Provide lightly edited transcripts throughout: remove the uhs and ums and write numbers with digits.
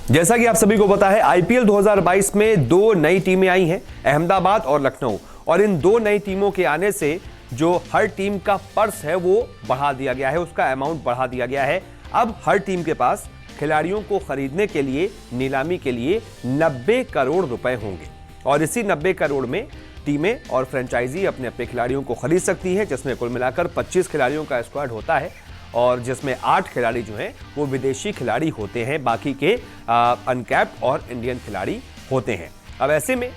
जैसा कि आप सभी को पता है, आईपीएल 2022 में दो नई टीमें आई हैं, अहमदाबाद और लखनऊ। और इन दो नई टीमों के आने से जो हर टीम का पर्स है वो बढ़ा दिया गया है, उसका अमाउंट बढ़ा दिया गया है। अब हर टीम के पास खिलाड़ियों को खरीदने के लिए नीलामी के लिए 90 करोड़ रुपए होंगे और इसी 90 करोड़ में टीमें और फ्रेंचाइजी अपने अपने खिलाड़ियों को खरीद सकती है, जिसमें कुल मिलाकर 25 खिलाड़ियों का स्क्वाड होता है और जिसमें 8 खिलाड़ी जो हैं वो विदेशी खिलाड़ी होते हैं, बाकी के अनकैप्ड और इंडियन खिलाड़ी होते हैं। अब ऐसे में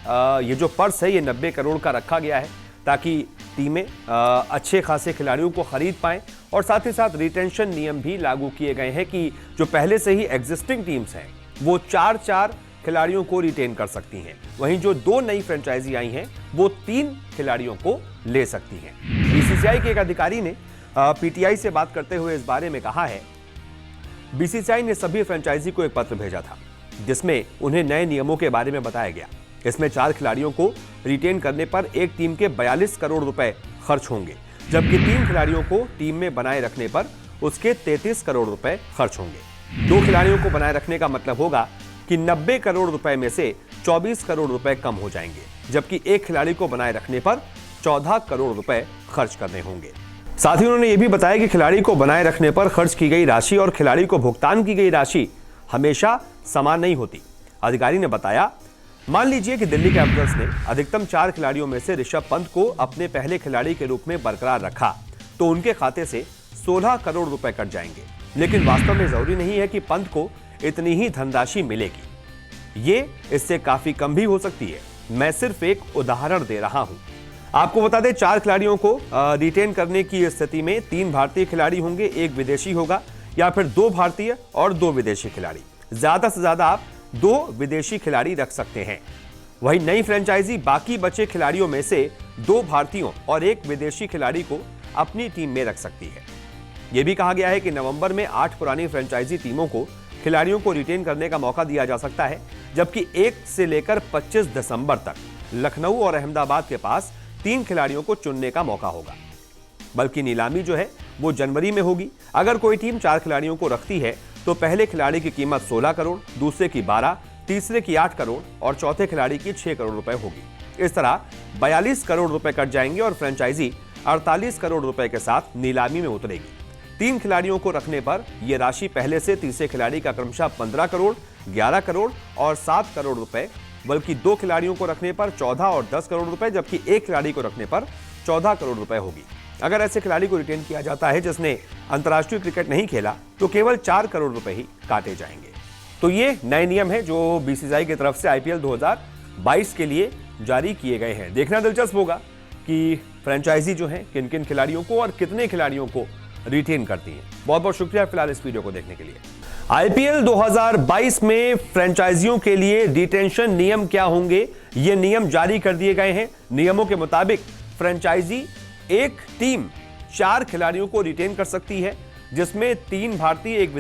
ये जो पर्स है ये 90 करोड़ का रखा गया है ताकि टीमें अच्छे खासे खिलाड़ियों को खरीद पाएं और साथ ही साथ रिटेंशन नियम भी लागू किए गए हैं कि जो पहले से ही एग्जिस्टिंग टीम्स हैं वो 4-4 खिलाड़ियों को रिटेन कर सकती हैं, वहीं जो दो नई फ्रेंचाइजी आई हैं वो 3 खिलाड़ियों को ले सकती हैं। बीसीसीआई के एक अधिकारी ने पीटीआई से बात करते हुए इस बारे में कहा है, बीसीसीआई ने सभी फ्रेंचाइजी को एक पत्र भेजा था जिसमें उन्हें नए नियमों के बारे में बताया गया। इसमें 4 खिलाड़ियों को रिटेन करने पर एक टीम के 42 करोड़ रुपए खर्च होंगे, जबकि 3 खिलाड़ियों को टीम में बनाए रखने पर उसके 33 करोड़ रुपए खर्च होंगे। 2 खिलाड़ियों को बनाए रखने का मतलब होगा कि 90 करोड़ रुपए में से 24 करोड़ रुपए कम हो जाएंगे, जबकि एक खिलाड़ी को बनाए रखने पर 14 करोड़ रुपए खर्च करने होंगे। साथ ही उन्होंने ये भी बताया कि खिलाड़ी को बनाए रखने पर खर्च की गई राशि और खिलाड़ी को भुगतान की गई राशि हमेशा समान नहीं होती। अधिकारी ने बताया, मान लीजिए कि दिल्ली कैपिटल्स ने अधिकतम 4 खिलाड़ियों में से ऋषभ पंत को अपने पहले खिलाड़ी के रूप में बरकरार रखा तो उनके खाते से 16 करोड़ रुपए कट जाएंगे, लेकिन वास्तव में जरूरी नहीं है कि पंत को इतनी ही धनराशि मिलेगी, ये इससे काफी कम भी हो सकती है। मैं सिर्फ एक उदाहरण दे रहा हूं। आपको बता दें, 4 खिलाड़ियों को रिटेन करने की स्थिति में 3 भारतीय खिलाड़ी होंगे, एक विदेशी होगा, या फिर 2 भारतीय और 2 विदेशी खिलाड़ी। ज्यादा से ज्यादा आप 2 विदेशी खिलाड़ी रख सकते हैं। वहीं नई फ्रेंचाइजी बाकी बचे खिलाड़ियों में से 2 भारतीयों और 1 विदेशी खिलाड़ी को अपनी टीम में रख सकती है। यह भी कहा गया है कि नवंबर में 8 पुरानी फ्रेंचाइजी टीमों को खिलाड़ियों को रिटेन करने का मौका दिया जा सकता है, जबकि 1 से लेकर 25 दिसंबर तक लखनऊ और अहमदाबाद के पास 3 खिलाड़ियों को चुनने का मौका होगा। बल्कि नीलामी जो है वो जनवरी में होगी। अगर कोई टीम 4 खिलाड़ियों को रखती है तो पहले खिलाड़ी की कीमत 16 करोड़, दूसरे की 12, तीसरे की 8 करोड़ और चौथे खिलाड़ी की 6 करोड़ रुपए होगी। इस तरह 42 करोड़ रुपए कट जाएंगे और फ्रेंचाइजी 48 करोड़ रुपए के साथ नीलामी में उतरेगी। 3 खिलाड़ियों को रखने पर यह राशि पहले से तीसरे खिलाड़ी का क्रमशः 15 करोड़, 11 करोड़ और 7 करोड़ रुपए, बल्कि 2 खिलाड़ियों को रखने पर 14 और 10 करोड़ रुपए, जबकि एक खिलाड़ी को रखने पर 14 करोड़ रुपए होगी। अगर ऐसे खिलाड़ी को रिटेन किया जाता है जिसने अंतर्राष्ट्रीय क्रिकेट नहीं खेला तो केवल 4 करोड़ रुपए ही काटे जाएंगे। तो ये नए नियम है जो बीसीसीआई की तरफ से आईपीएल 2022 के लिए जारी किए गए हैं। देखना दिलचस्प होगा कि फ्रेंचाइजी जो है किन किन खिलाड़ियों को और कितने खिलाड़ियों को रिटेन करती है। बहुत बहुत शुक्रिया फिलहाल इस वीडियो को देखने के लिए। आईपीएल 2022 में फ्रेंचाइजियों के लिए डिटेंशन नियम क्या होंगे, ये नियम जारी कर दिए गए हैं। नियमों के मुताबिक फ्रेंचाइजी एक टीम 4 खिलाड़ियों को रिटेन कर सकती है, जिसमें 3 भारतीय, एक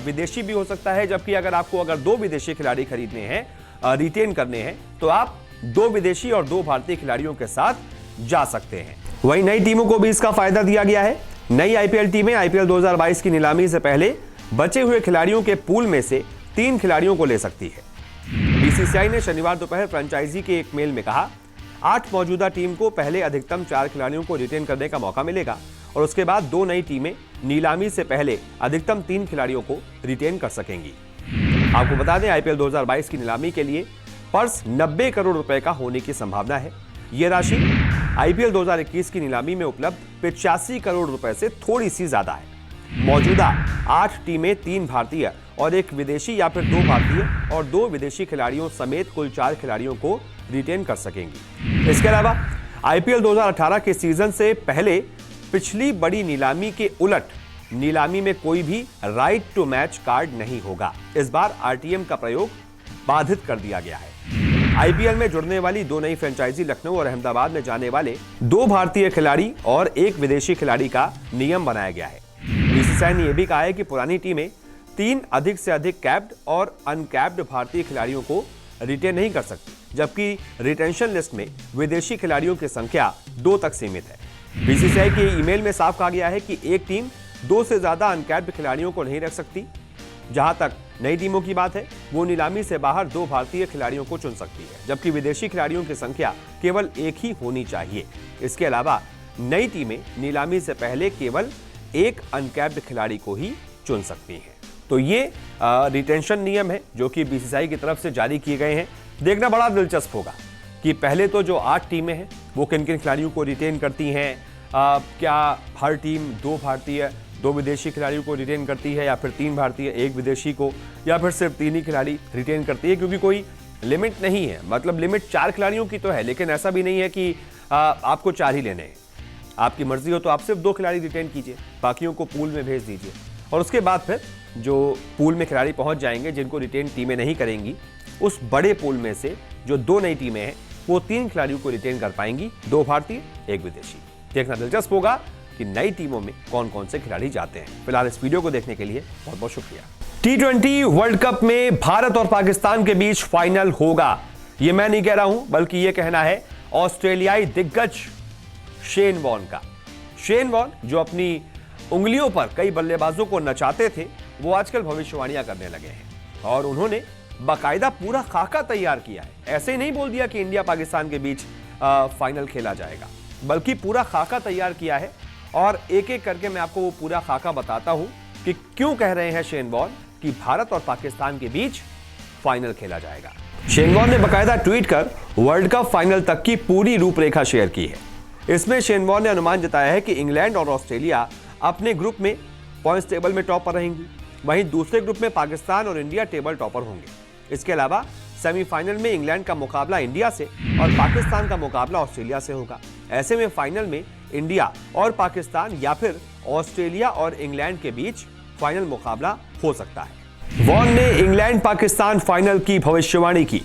विदेशी भी हो सकता है, जबकि अगर 2 विदेशी खिलाड़ी खरीदने हैं, रिटेन करने हैं, तो आप 2 विदेशी और 2 भारतीय खिलाड़ियों के साथ जा सकते हैं। वहीं नई टीमों को भी इसका फायदा दिया गया है। नई आईपीएल टीमें आईपीएल 2022 की नीलामी से पहले बचे हुए खिलाड़ियों के पूल में से 3 खिलाड़ियों को ले सकती है। बीसीसीआई ने शनिवार दोपहर फ्रेंचाइजी के एक मेल में कहा, 8 मौजूदा टीम को पहले अधिकतम 4 खिलाड़ियों को रिटेन करने का मौका मिलेगा और उसके बाद 2 नई टीमें नीलामी से पहले अधिकतम 3 खिलाड़ियों को रिटेन कर सकेंगी। आपको बता दें, आईपीएल 2022 की नीलामी के लिए पर्स 90 करोड़ रुपए का होने की संभावना है। यह राशि आईपीएल 2021 की नीलामी में उपलब्ध 85 करोड़ रुपए से थोड़ी सी ज्यादा है। मौजूदा 8 टीमें 3 भारतीय और 1 विदेशी या फिर 2 भारतीय और 2 विदेशी खिलाड़ियों समेत कुल 4 खिलाड़ियों को रिटेन कर सकेंगी। इसके अलावा आईपीएल 2018 के सीजन से पहले पिछली बड़ी नीलामी के उलट नीलामी में कोई भी राइट टू मैच कार्ड नहीं होगा। इस बार आरटीएम का प्रयोग बाधित कर दिया गया है। आईपीएल में जुड़ने वाली 2 नई फ्रेंचाइजी लखनऊ और अहमदाबाद में जाने वाले 2 भारतीय खिलाड़ी और 1 विदेशी खिलाड़ी का नियम बनाया गया है। बीसीसीआई ने यह भी कहा है कि पुरानी टीमें 3 अधिक से अधिक कैप्ड और अनकैप्ड भारतीय खिलाड़ियों को रिटेन नहीं कर सकती, जबकि रिटेंशन लिस्ट में विदेशी खिलाड़ियों की संख्या 2 तक सीमित है। बीसीसीआई के ईमेल में साफ कहा गया है कि एक टीम 2 से ज्यादा अनकैप्ड खिलाड़ियों को नहीं रख सकती। जहां तक नई टीमों की बात है, वो नीलामी से बाहर 2 भारतीय खिलाड़ियों को चुन सकती है, जबकि विदेशी खिलाड़ियों की संख्या केवल 1 ही होनी चाहिए। इसके अलावा नई टीमें नीलामी से पहले केवल 1 अनकैप्ड खिलाड़ी को ही चुन सकती हैं। तो ये रिटेंशन नियम है जो कि बीसीसीआई की तरफ से जारी किए गए हैं। देखना बड़ा दिलचस्प होगा कि पहले तो जो 8 टीमें हैं वो किन किन खिलाड़ियों को रिटेन करती हैं। क्या हर टीम 2 भारतीय 2 विदेशी खिलाड़ियों को रिटेन करती है, या फिर 3 भारतीय 1 विदेशी को, या फिर सिर्फ 3 ही खिलाड़ी रिटेन करती है, क्योंकि कोई लिमिट नहीं है। मतलब लिमिट 4 खिलाड़ियों की तो है, लेकिन ऐसा भी नहीं है कि आपको 4 ही लेने हैं। आपकी मर्जी हो तो आप सिर्फ 2 खिलाड़ी रिटेन कीजिए, बाकियों को पूल में भेज दीजिए, और उसके बाद फिर जो पूल में खिलाड़ी पहुंच जाएंगे जिनको रिटेन टीमें नहीं करेंगी, उस बड़े पूल में से जो 2 नई टीमें हैं वो 3 खिलाड़ियों को रिटेन कर पाएंगी, 2 भारतीय 1 विदेशी। देखना दिलचस्प होगा कि नई टीमों में कौन कौन से खिलाड़ी जाते हैं। फिलहाल इस वीडियो को देखने के लिए बहुत बहुत शुक्रिया। T20 वर्ल्ड कप में भारत और पाकिस्तान के बीच फाइनल होगा, यह मैं नहीं कह रहा हूं, बल्कि यह कहना है ऑस्ट्रेलियाई दिग्गज शेन वॉर्न का। शेन वॉर्न जो अपनी उंगलियों पर कई बल्लेबाजों को नचाते थे, वो आजकल भविष्यवाणियां करने लगे हैं, और उन्होंने बाकायदा पूरा खाका तैयार किया है। ऐसे ही नहीं बोल दिया कि इंडिया पाकिस्तान के बीच फाइनल खेला जाएगा, बल्कि पूरा खाका तैयार किया है। और एक एक करके मैं आपको वो पूरा खाका बताता हूं कि क्यों कह रहे हैं शेन वॉर्न कि भारत और पाकिस्तान के बीच फाइनल खेला जाएगा। शेन वॉर्न ने बाकायदा ट्वीट कर वर्ल्ड कप फाइनल तक की पूरी रूपरेखा शेयर की है। इसमें शेन वॉर्न ने अनुमान जताया है कि इंग्लैंड और ऑस्ट्रेलिया अपने ग्रुप में पॉइंट्स टेबल में टॉप पर रहेंगी, वहीं दूसरे ग्रुप में पाकिस्तान और इंडिया टेबल टॉपर होंगे। इसके अलावा सेमीफाइनल में इंग्लैंड का मुकाबला इंडिया से और पाकिस्तान का मुकाबला ऑस्ट्रेलिया से होगा। ऐसे में फाइनल में इंडिया और पाकिस्तान या फिर ऑस्ट्रेलिया और इंग्लैंड के बीच फाइनल मुकाबला हो सकता है। वॉर्न ने इंग्लैंड पाकिस्तान फाइनल की भविष्यवाणी की।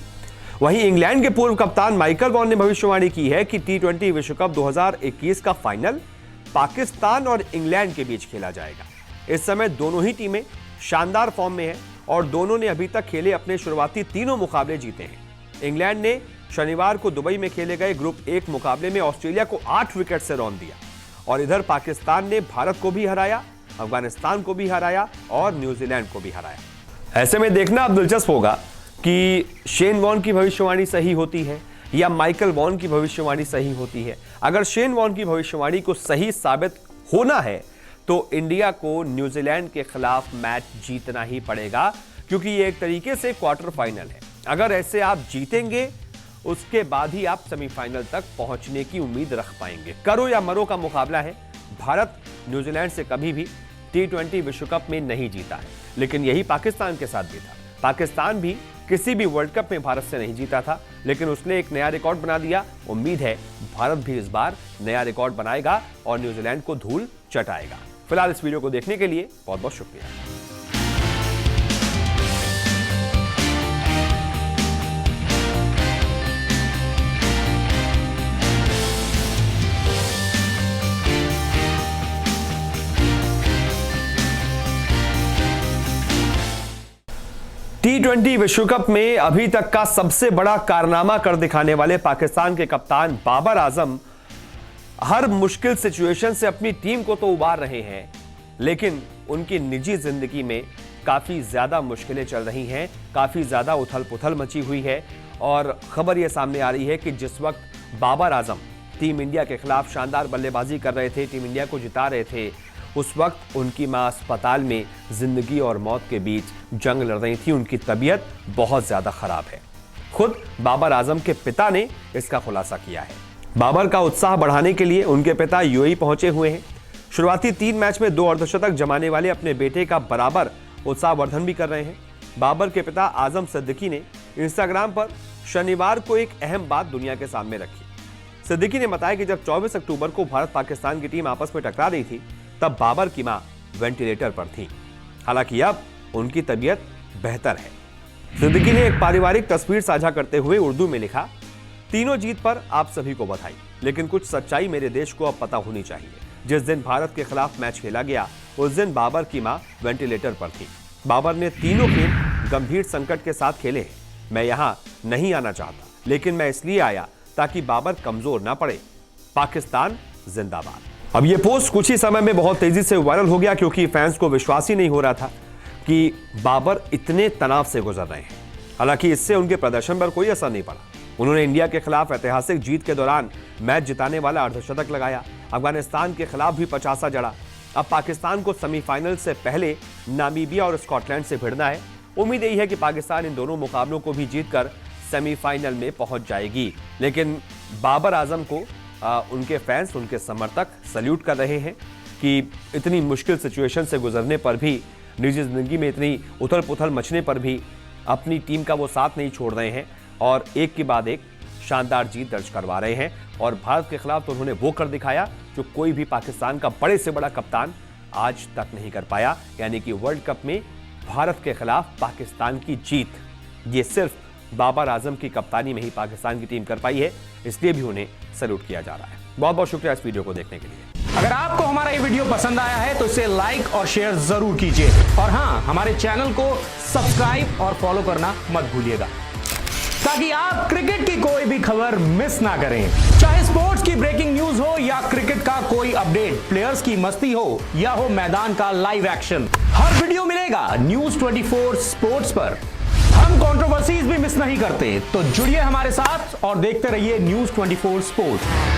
वहीं इंग्लैंड के पूर्व कप्तान माइकल वॉन ने भविष्यवाणी की है कि T20 विश्व कप 2021 का फाइनल पाकिस्तान और इंग्लैंड के बीच खेला जाएगा। इस समय दोनों ही टीमें शानदार फॉर्म में हैं और दोनों ने अभी तक खेले अपने शुरुआती 3 मुकाबले जीते हैं। इंग्लैंड ने शनिवार को दुबई में खेले गए ग्रुप 1 मुकाबले में ऑस्ट्रेलिया को 8 विकेट से रौंद दिया, और इधर पाकिस्तान ने भारत को भी हराया, अफगानिस्तान को भी हराया और न्यूजीलैंड को भी हराया। ऐसे में देखना अब दिलचस्प होगा कि शेन वॉर्न की भविष्यवाणी सही होती है या माइकल वॉन की भविष्यवाणी सही होती है। अगर शेन वॉर्न की भविष्यवाणी को सही साबित होना है तो इंडिया को न्यूजीलैंड के खिलाफ मैच जीतना ही पड़ेगा, क्योंकि ये एक तरीके से क्वार्टर फाइनल है। अगर ऐसे आप जीतेंगे, उसके बाद ही आप सेमीफाइनल तक पहुंचने की उम्मीद रख पाएंगे। करो या मरो का मुकाबला है। भारत न्यूजीलैंड से कभी भी T20 विश्व कप में नहीं जीता है, लेकिन यही पाकिस्तान के साथ भी था। पाकिस्तान भी किसी भी वर्ल्ड कप में भारत से नहीं जीता था, लेकिन उसने एक नया रिकॉर्ड बना दिया। उम्मीद है भारत भी इस बार नया रिकॉर्ड बनाएगा और न्यूजीलैंड को धूल चटाएगा। फिलहाल इस वीडियो को देखने के लिए बहुत बहुत शुक्रिया। T20 विश्व कप में अभी तक का सबसे बड़ा कारनामा कर दिखाने वाले पाकिस्तान के कप्तान बाबर आजम हर मुश्किल सिचुएशन से अपनी टीम को तो उबार रहे हैं, लेकिन उनकी निजी जिंदगी में काफी ज्यादा मुश्किलें चल रही हैं, काफी ज्यादा उथल पुथल मची हुई है। और खबर यह सामने आ रही है कि जिस वक्त बाबर आजम टीम इंडिया के खिलाफ शानदार बल्लेबाजी कर रहे थे, टीम इंडिया को जिता रहे थे, उस वक्त उनकी मां अस्पताल में जिंदगी और मौत के बीच जंग लड़ रही थी। उनकी तबीयत बहुत ज्यादा खराब है। खुद बाबर आजम के पिता ने इसका खुलासा किया है। बाबर का उत्साह बढ़ाने के लिए उनके पिता यूएई पहुंचे हुए हैं। शुरुआती 3 मैच में 2 अर्धशतक जमाने वाले अपने बेटे का बराबर उत्साहवर्धन भी कर रहे हैं। बाबर के पिता आजम सिद्दीकी ने इंस्टाग्राम पर शनिवार को एक अहम बात दुनिया के सामने रखी। सिद्दीकी ने बताया कि जब 24 अक्टूबर को भारत पाकिस्तान की टीम आपस में टकरा रही थी, तब बाबर की मां वेंटिलेटर पर थी। हालांकि अब उनकी तबीयत बेहतर है। सिद्दीकी ने एक पारिवारिक तस्वीर साझा करते हुए उर्दू में लिखा, तीनों जीत पर आप सभी को बधाई, लेकिन कुछ सच्चाई मेरे देश को अब पता होनी चाहिए। जिस दिन भारत के खिलाफ मैच खेला गया, उस दिन बाबर की मां वेंटिलेटर पर थी। बाबर ने तीनों खेल गंभीर संकट के साथ खेले हैं। मैं यहां नहीं आना चाहता, लेकिन मैं इसलिए आया ताकि बाबर कमजोर ना पड़े। पाकिस्तान जिंदाबाद। अब यह पोस्ट कुछ ही समय में बहुत तेजी से वायरल हो गया, क्योंकि फैंस को विश्वास ही नहीं हो रहा था। कि बाबर इतने तनाव से गुजर रहे हैं। हालांकि इससे उनके प्रदर्शन पर कोई असर नहीं पड़ा। उन्होंने इंडिया के खिलाफ ऐतिहासिक जीत के दौरान मैच जिताने वाला अर्धशतक लगाया। अफगानिस्तान के खिलाफ भी 50 जड़ा। अब पाकिस्तान को सेमीफाइनल से पहले नामीबिया और स्कॉटलैंड से भिड़ना है। उम्मीद यही है कि पाकिस्तान इन दोनों मुकाबलों को भी जीतकर सेमीफाइनल में पहुंच जाएगी। लेकिन बाबर आजम को उनके फैंस, उनके समर्थक सल्यूट कर रहे हैं कि इतनी मुश्किल सिचुएशन से गुजरने पर भी, निजी जिंदगी में इतनी उथल पुथल मचने पर भी अपनी टीम का वो साथ नहीं छोड़ रहे हैं और एक के बाद एक शानदार जीत दर्ज करवा रहे हैं। और भारत के खिलाफ तो उन्होंने वो कर दिखाया जो कोई भी पाकिस्तान का बड़े से बड़ा कप्तान आज तक नहीं कर पाया, यानी कि वर्ल्ड कप में भारत के खिलाफ पाकिस्तान की जीत। ये सिर्फ बाबर आजम की कप्तानी में ही पाकिस्तान की टीम कर पाई है, इसलिए भी उन्हें सैल्यूट किया जा रहा है। बहुत बहुत शुक्रिया इस वीडियो को देखने के लिए। अगर आपको हमारा ये वीडियो पसंद आया है तो इसे लाइक और शेयर जरूर कीजिए और हां, हमारे चैनल को सब्सक्राइब और फॉलो करना मत भूलिएगा ताकि आप क्रिकेट की कोई भी खबर मिस ना करें। चाहे स्पोर्ट्स की ब्रेकिंग न्यूज हो या क्रिकेट का कोई अपडेट, प्लेयर्स की मस्ती हो या हो मैदान का लाइव एक्शन, हर वीडियो मिलेगा न्यूज 24 स्पोर्ट्स पर। हम कंट्रोवर्सीज भी मिस नहीं करते, तो जुड़िए हमारे साथ और देखते रहिए न्यूज 24 स्पोर्ट्स।